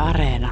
Areena.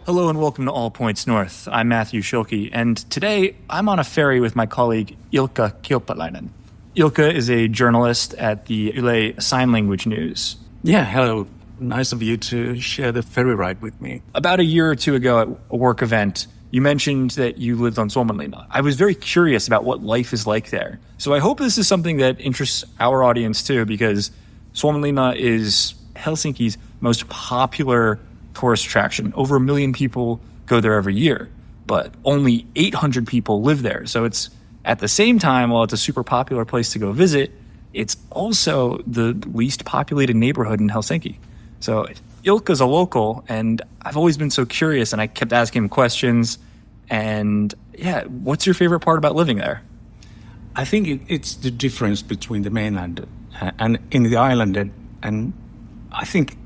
Hello and welcome to All Points North. I'm Matthew Schilke, and today I'm on a ferry with my colleague Ilkka Kilpalainen. Ilkka is a journalist at the Yle Sign Language News. Yeah, hello. Nice of you to share the ferry ride with me. About a year or two ago at a work event, you mentioned that you lived on Suomenlinna. I was very curious about what life is like there. So I hope this is something that interests our audience too, because Suomenlinna is Helsinki's most popular tourist attraction. Over 1 million people go there every year, but only 800 people live there. So it's at the same time, while it's a super popular place to go visit, it's also the least populated neighborhood in Helsinki. So Ilkka's a local, and I've always been so curious, and I kept asking him questions. And yeah, what's your favorite part about living there? I think it's the difference between the mainland and in the island. And I think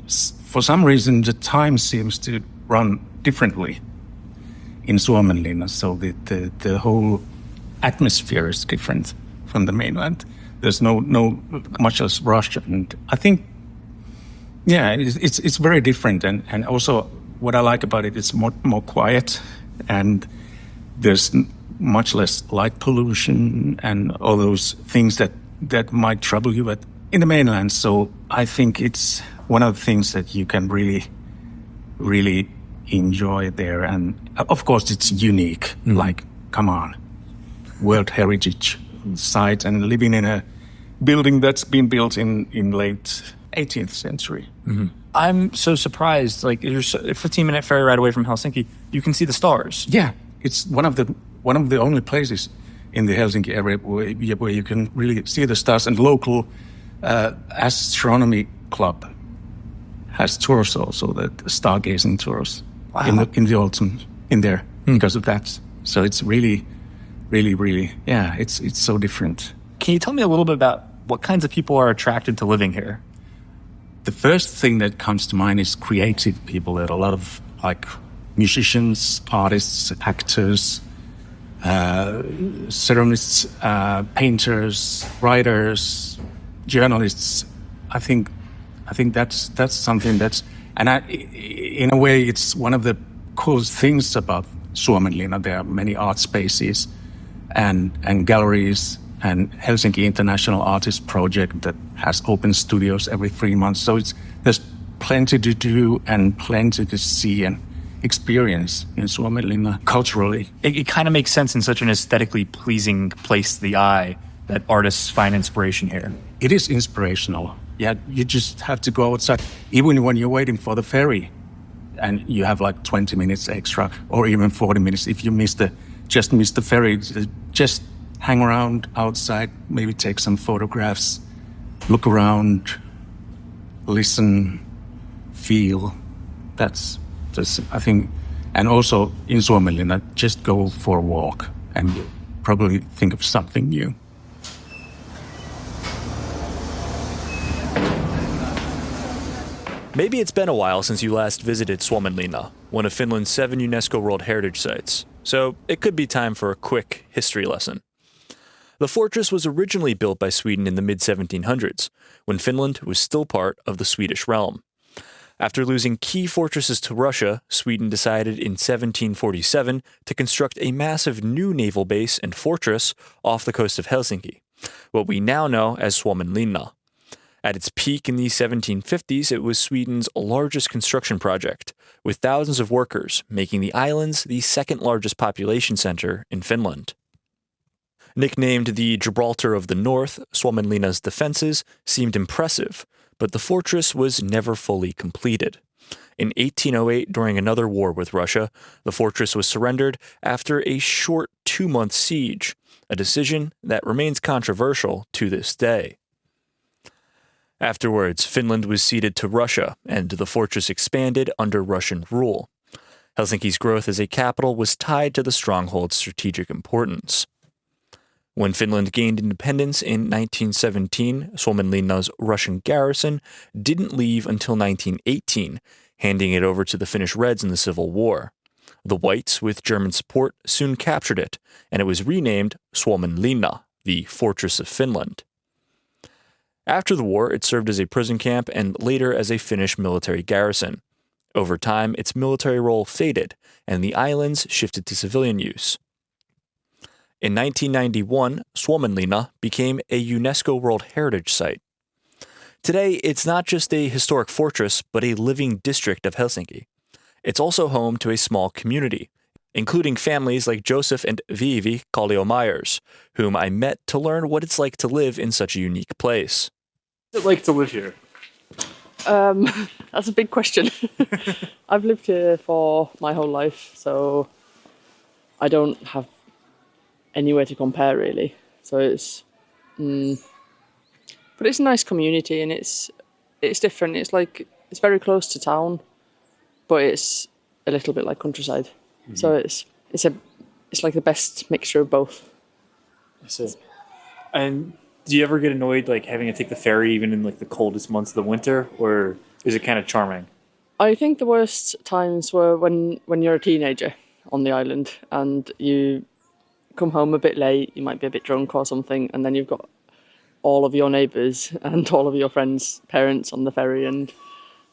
for some reason, the time seems to run differently in Suomenlinna. So the whole atmosphere is different from the mainland. There's no much as rush. And I think, yeah, it's very different. And also what I like about it, it's more quiet, and there's much less light pollution and all those things that might trouble you in the mainland. So I think it's one of the things that you can really, really enjoy there. And of course, it's unique. Mm-hmm. Like, come on, World Heritage Site, and living in a building that's been built in late 18th century. Mm-hmm. I'm so surprised. Like, you're a 15-minute ferry ride away from Helsinki, you can see the stars. Yeah, it's one of the only places in the Helsinki area where you can really see the stars. And local astronomy club has tours also, that stargazing tours. Wow. in the autumn in there because of that. So it's really, really, really, yeah, it's so different. Can you tell me a little bit about what kinds of people are attracted to living here? The first thing that comes to mind is creative people. There are a lot of like musicians, artists, actors, ceramists, painters, writers, journalists. I think that's something that's, and in a way, it's one of the cool things about Suomenlinna. There are many art spaces and galleries, and Helsinki International Artist Project that has open studios every 3 months. So there's plenty to do and plenty to see and experience in Suomenlinna culturally. It kind of makes sense in such an aesthetically pleasing place to the eye that artists find inspiration here. It is inspirational. Yeah, you just have to go outside. Even when you're waiting for the ferry and you have like 20 minutes extra or even 40 minutes, if you just miss the ferry, just hang around outside, maybe take some photographs, look around, listen, feel. That's I think. And also in Suomenlinna, just go for a walk and you'll probably think of something new. Maybe it's been a while since you last visited Suomenlinna, one of Finland's 7 Unesco World Heritage Sites, so it could be time for a quick history lesson. The fortress was originally built by Sweden in the mid-1700s, when Finland was still part of the Swedish realm. After losing key fortresses to Russia, Sweden decided in 1747 to construct a massive new naval base and fortress off the coast of Helsinki, what we now know as Suomenlinna. At its peak in the 1750s, it was Sweden's largest construction project, with thousands of workers, making the islands the second largest population center in Finland. Nicknamed the Gibraltar of the North, Suomenlinna's defenses seemed impressive, but the fortress was never fully completed. In 1808, during another war with Russia, the fortress was surrendered after a short 2-month siege, a decision that remains controversial to this day. Afterwards, Finland was ceded to Russia, and the fortress expanded under Russian rule. Helsinki's growth as a capital was tied to the stronghold's strategic importance. When Finland gained independence in 1917, Suomenlinna's Russian garrison didn't leave until 1918, handing it over to the Finnish Reds in the Civil War. The Whites, with German support, soon captured it, and it was renamed Suomenlinna, the Fortress of Finland. After the war, it served as a prison camp and later as a Finnish military garrison. Over time, its military role faded, and the islands shifted to civilian use. In 1991, Suomenlinna became a UNESCO World Heritage Site. Today, it's not just a historic fortress, but a living district of Helsinki. It's also home to a small community, including families like Joseph and Viivi Kallio-Myers, whom I met to learn what it's like to live in such a unique place. What's it like to live here? That's a big question. I've lived here for my whole life, so I don't have anywhere to compare really. So but it's a nice community and it's different. It's very close to town, but it's a little bit like countryside. Mm-hmm. So it's like the best mixture of both. I see. And do you ever get annoyed like having to take the ferry even in like the coldest months of the winter, or is it kind of charming? I think the worst times were when you're a teenager on the island and you come home a bit late, you might be a bit drunk or something, and then you've got all of your neighbours and all of your friends' parents on the ferry, and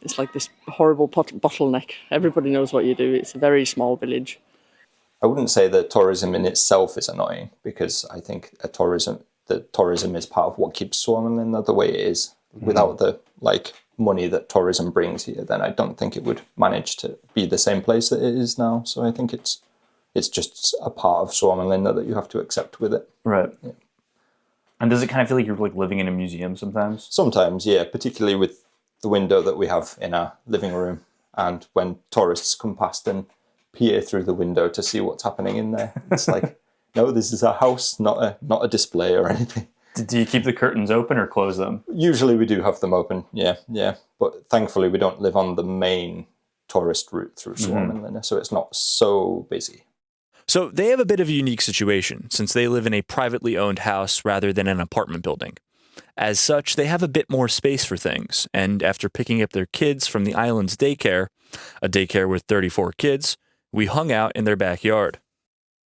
it's like this horrible bottleneck. Everybody knows what you do. It's a very small village. I wouldn't say that tourism in itself is annoying, because I think tourism is part of what keeps Suomenlinna the way it is. Mm-hmm. Without the money that tourism brings here, then I don't think it would manage to be the same place that it is now. So I think it's just a part of Suomenlinna that you have to accept with it. Right. Yeah. And does it kind of feel like you're like living in a museum sometimes? Sometimes, yeah, particularly with the window that we have in our living room, and when tourists come past and peer through the window to see what's happening in there. It's like, no, this is our house, not a display or anything. Do you keep the curtains open or close them? Usually we do have them open, yeah. But thankfully we don't live on the main tourist route through Suomenlinna, so it's not so busy. So they have a bit of a unique situation, since they live in a privately owned house rather than an apartment building. As such, they have a bit more space for things, and after picking up their kids from the island's daycare, a daycare with 34 kids, we hung out in their backyard.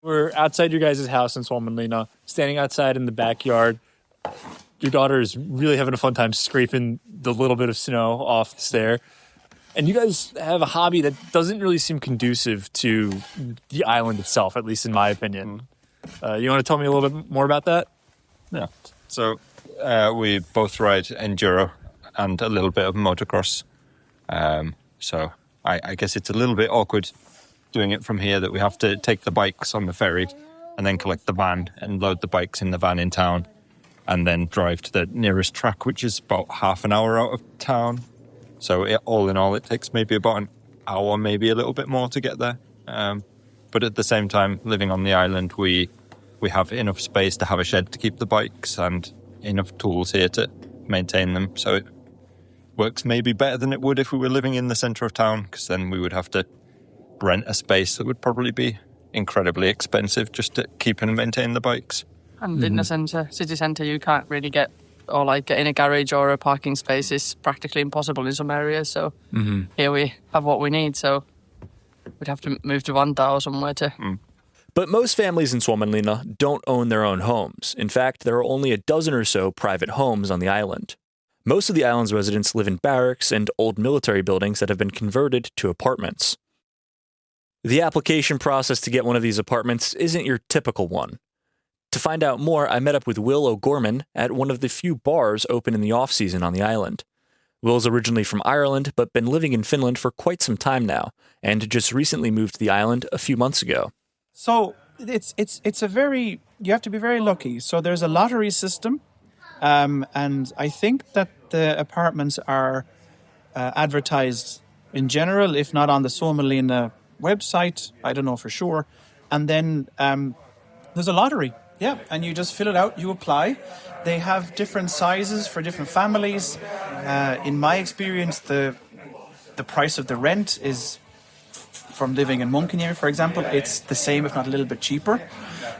We're outside your guys' house in Suomenlinna, standing outside in the backyard. Your daughter is really having a fun time scraping the little bit of snow off the stair. And you guys have a hobby that doesn't really seem conducive to the island itself, at least in my opinion. You want to tell me a little bit more about that? Yeah. So we both ride enduro and a little bit of motocross. So I guess it's a little bit awkward doing it from here, that we have to take the bikes on the ferry and then collect the van and load the bikes in the van in town and then drive to the nearest track, which is about half an hour out of town. So all in all, it takes maybe about an hour, maybe a little bit more to get there. But at the same time, living on the island, we have enough space to have a shed to keep the bikes and enough tools here to maintain them. So it works maybe better than it would if we were living in the centre of town, because then we would have to rent a space that would probably be incredibly expensive just to keep and maintain the bikes. And in the city centre, you can't really get in a garage or a parking space is practically impossible in some areas. So here we have what we need. So we'd have to move to Vantaa or somewhere to. But most families in Suomenlinna don't own their own homes. In fact, there are only a dozen or so private homes on the island. Most of the island's residents live in barracks and old military buildings that have been converted to apartments. The application process to get one of these apartments isn't your typical one. To find out more, I met up with Will O'Gorman at one of the few bars open in the off-season on the island. Will's originally from Ireland, but been living in Finland for quite some time now, and just recently moved to the island a few months ago. So it's a very, you have to be very lucky. So there's a lottery system, and I think that the apartments are advertised in general, if not on the Suomenlinna website, I don't know for sure. And then there's a lottery. Yeah, and you just fill it out, you apply. They have different sizes for different families. In my experience, the price of the rent is, from living in Munkkiniemi, for example, it's the same, if not a little bit cheaper.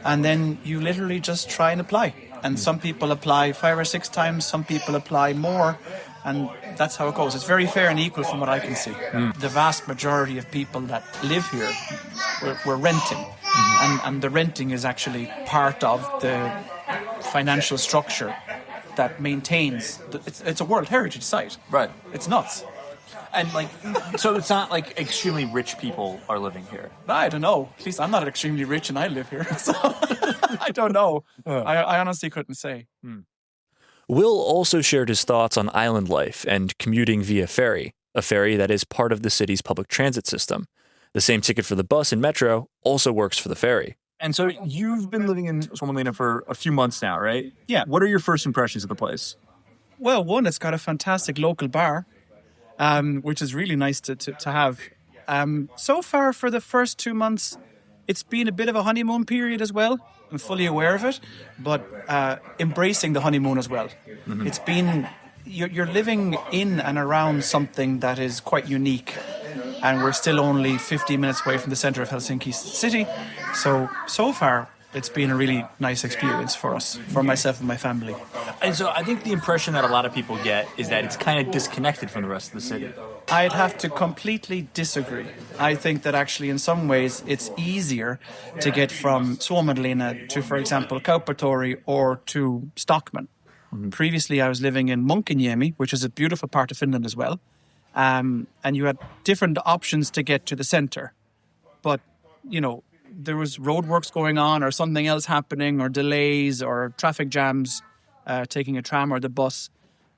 and then you literally just try and apply. And some people apply 5 or 6 times, some people apply more, and that's how it goes. It's very fair and equal from what I can see. The vast majority of people that live here, we're renting, and the renting is actually part of the financial structure that maintains. It's a World Heritage Site. Right. It's nuts. And like, so it's not like extremely rich people are living here. I don't know. At least I'm not extremely rich and I live here. So I don't know. I honestly couldn't say. Will also shared his thoughts on island life and commuting via ferry, a ferry that is part of the city's public transit system. The same ticket for the bus and metro also works for the ferry. And so you've been living in Suomenlinna for a few months now, right? Yeah. What are your first impressions of the place? Well, one, it's got a fantastic local bar, which is really nice to have. So far, for the first 2 months, it's been a bit of a honeymoon period as well. I'm fully aware of it, but embracing the honeymoon as well. It's been, you're living in and around something that is quite unique, and we're still only 15 minutes away from the centre of Helsinki city. So far, it's been a really nice experience for us, for myself and my family. And so I think the impression that a lot of people get is that it's kind of disconnected from the rest of the city. I'd have to completely disagree. I think that actually in some ways it's easier to get from Suomenlinna to, for example, Kauppatoori or to Stockman. Previously I was living in Munkiniemi, which is a beautiful part of Finland as well. And you had different options to get to the centre. But, you know, there was roadworks going on or something else happening or delays or traffic jams, taking a tram or the bus.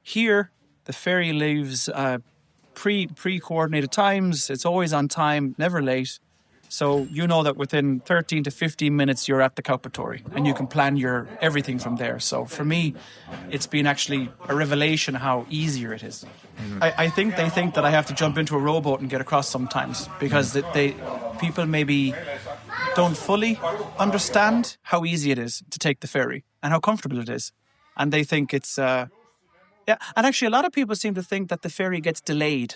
Here, the ferry leaves pre-coordinated times. It's always on time, never late. So you know that within 13 to 15 minutes you're at the Kauppatoori and you can plan your everything from there. So for me, it's been actually a revelation how easier it is. I think they think that I have to jump into a rowboat and get across sometimes because people maybe don't fully understand how easy it is to take the ferry and how comfortable it is. And they think it's... And actually a lot of people seem to think that the ferry gets delayed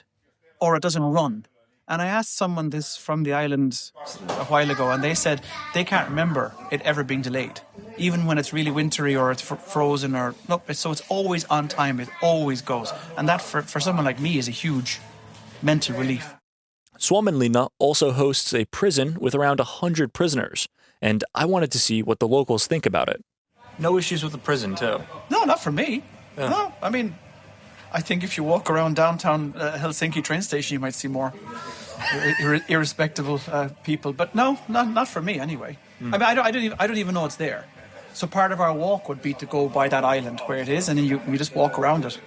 or it doesn't run. And I asked someone this from the island a while ago, and they said they can't remember it ever being delayed, even when it's really wintry or it's frozen or... No, so it's always on time. It always goes. And that, for someone like me, is a huge mental relief. Suomenlinna also hosts a prison with around 100 prisoners, and I wanted to see what the locals think about it. No issues with the prison, too. No, not for me. Yeah. No, I mean, I think if you walk around downtown Helsinki train station, you might see more irrespectable people. But no, not for me anyway. I mean, I don't even know it's there. So part of our walk would be to go by that island where it is, and then you just walk around it.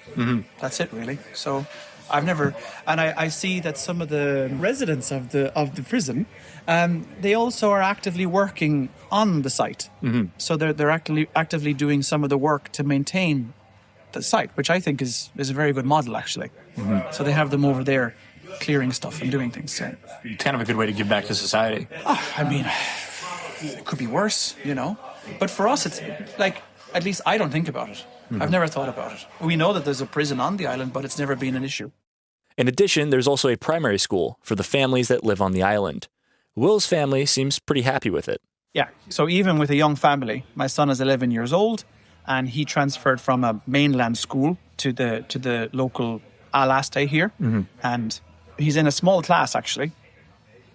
That's it, really. So I've never, and I see that some of the residents of the prison, they also are actively working on the site. So they're actively doing some of the work to maintain the site, which I think is a very good model, actually. So they have them over there clearing stuff and doing things. So. Kind of a good way to give back to society. I mean, it could be worse, you know. But for us, it's like, at least I don't think about it. I've never thought about it. We know that there's a prison on the island, but it's never been an issue. In addition, there's also a primary school for the families that live on the island. Will's family seems pretty happy with it. Yeah, so even with a young family, my son is 11 years old, and he transferred from a mainland school to the local Alaste here, and he's in a small class, actually.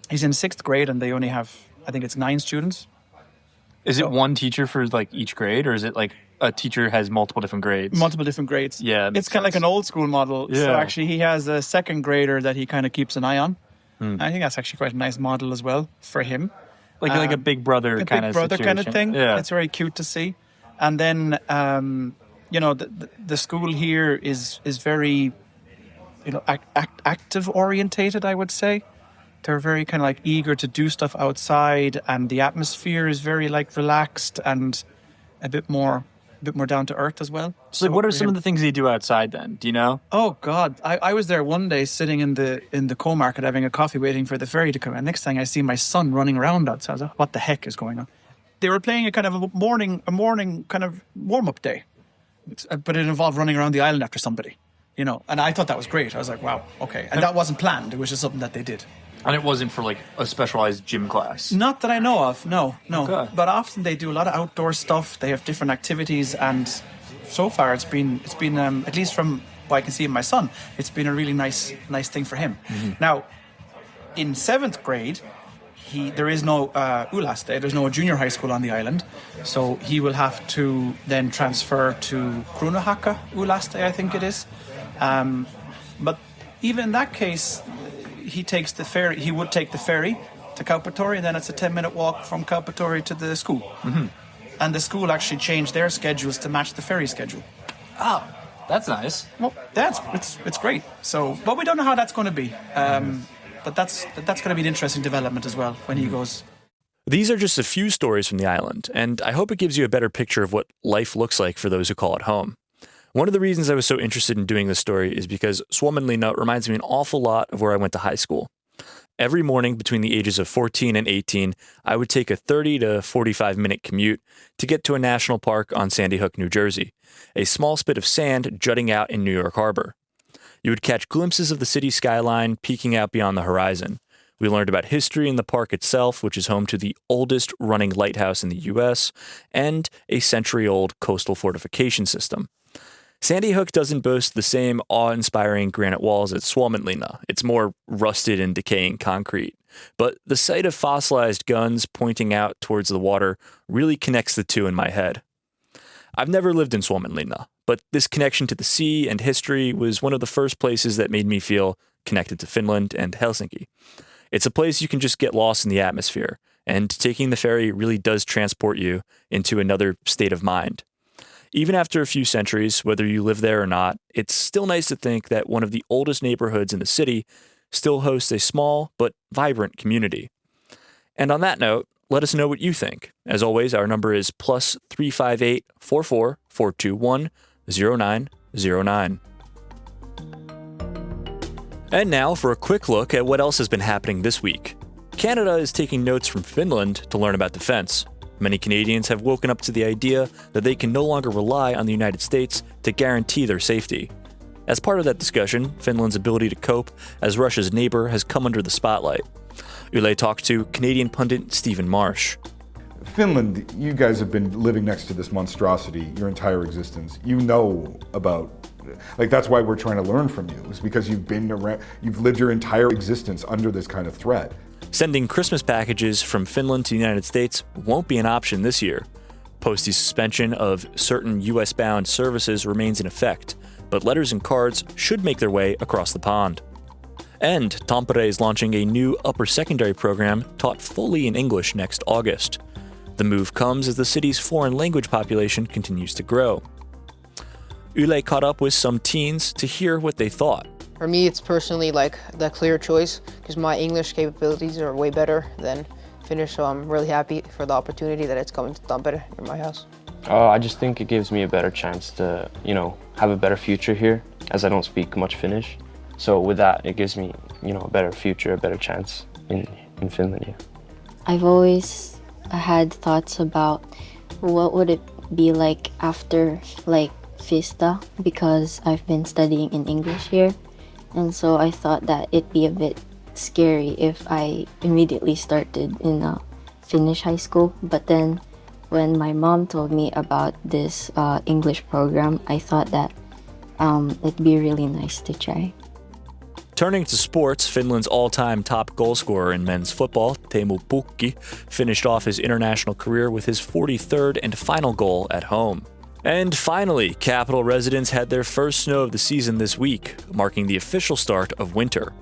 He's in 6th grade, and they only have, I think it's 9 students. Is it one teacher for like each grade, or is it like a teacher has multiple different grades? Multiple different grades. Yeah. It's kind of like an old school model. Yeah. So actually he has a 2nd grader that he kind of keeps an eye on. I think that's actually quite a nice model as well for him. Like a big brother kind of situation. Kind of thing. Yeah. It's very cute to see. And then, the school here is very, active orientated, I would say. They're very kind of like eager to do stuff outside, and the atmosphere is very like relaxed and a bit more down to earth as well. So what are some of the things they do outside then? Do you know? Oh God, I was there one day sitting in the co-market having a coffee waiting for the ferry to come. And next thing I see my son running around outside. I was like, what the heck is going on? They were playing a kind of a morning kind of warm-up day, but it involved running around the island after somebody, and I thought that was great. I was like, wow, okay. And that wasn't planned. It was just something that they did. And it wasn't for like a specialized gym class? Not that I know of, no. Okay. But often they do a lot of outdoor stuff. They have different activities, and so far it's been at least from what I can see in my son, it's been a really nice thing for him. Now, in 7th grade, there is no Ulaste. There's no junior high school on the island, so he will have to then transfer to Kruunahaka Ulaste, I think it is. But even in that case, he takes the ferry. He would take the ferry to Kaupatori, and then it's a 10-minute walk from Kaupatori to the school. And the school actually changed their schedules to match the ferry schedule. Oh, that's nice. Well, it's great. So, but we don't know how that's going to be. But that's going to be an interesting development as well when he goes. These are just a few stories from the island, and I hope it gives you a better picture of what life looks like for those who call it home. One of the reasons I was so interested in doing this story is because Suomenlinna reminds me an awful lot of where I went to high school. Every morning between the ages of 14 and 18, I would take a 30 to 45-minute commute to get to a national park on Sandy Hook, New Jersey, a small spit of sand jutting out in New York Harbor. You would catch glimpses of the city skyline peeking out beyond the horizon. We learned about history in the park itself, which is home to the oldest running lighthouse in the U.S., and a century-old coastal fortification system. Sandy Hook doesn't boast the same awe-inspiring granite walls as Suomenlinna. It's more rusted and decaying concrete. But the sight of fossilized guns pointing out towards the water really connects the two in my head. I've never lived in Suomenlinna, but this connection to the sea and history was one of the first places that made me feel connected to Finland and Helsinki. It's a place you can just get lost in the atmosphere, and taking the ferry really does transport you into another state of mind. Even after a few centuries, whether you live there or not, it's still nice to think that one of the oldest neighborhoods in the city still hosts a small but vibrant community. And on that note, let us know what you think. As always, our number is +358 44 421 0909. And now for a quick look at what else has been happening this week. Canada is taking notes from Finland to learn about defense. Many Canadians have woken up to the idea that they can no longer rely on the United States to guarantee their safety. As part of that discussion, Finland's ability to cope as Russia's neighbor has come under the spotlight. Yle talked to Canadian pundit Stephen Marsh. Finland, you guys have been living next to this monstrosity your entire existence. You know about, that's why we're trying to learn from you, is because you've been around, you've lived your entire existence under this kind of threat. Sending Christmas packages from Finland to the United States won't be an option this year. Postie suspension of certain U.S.-bound services remains in effect, but letters and cards should make their way across the pond. And Tampere is launching a new upper secondary program taught fully in English next August. The move comes as the city's foreign language population continues to grow. Yle caught up with some teens to hear what they thought. For me, it's personally the clear choice because my English capabilities are way better than Finnish, so I'm really happy for the opportunity that it's coming to Tampere near my house. I just think it gives me a better chance to, have a better future here, as I don't speak much Finnish. So with that, it gives me, a better future, a better chance in Finland. Yeah. I've always had thoughts about what would it be like after Fista, because I've been studying in English here. And so I thought that it'd be a bit scary if I immediately started in a Finnish high school. But then when my mom told me about this English program, I thought that it'd be really nice to try. Turning to sports, Finland's all-time top goal scorer in men's football, Teemu Pukki, finished off his international career with his 43rd and final goal at home. And finally, Capital residents had their first snow of the season this week, marking the official start of winter.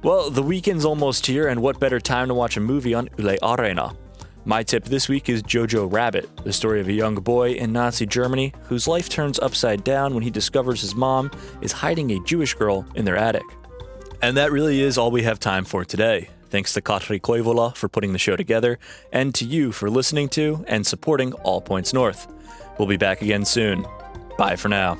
Well, the weekend's almost here, and what better time to watch a movie on Yle Areena? My tip this week is Jojo Rabbit, the story of a young boy in Nazi Germany whose life turns upside down when he discovers his mom is hiding a Jewish girl in their attic. And that really is all we have time for today. Thanks to Katri Koivula for putting the show together, and to you for listening to and supporting All Points North. We'll be back again soon. Bye for now.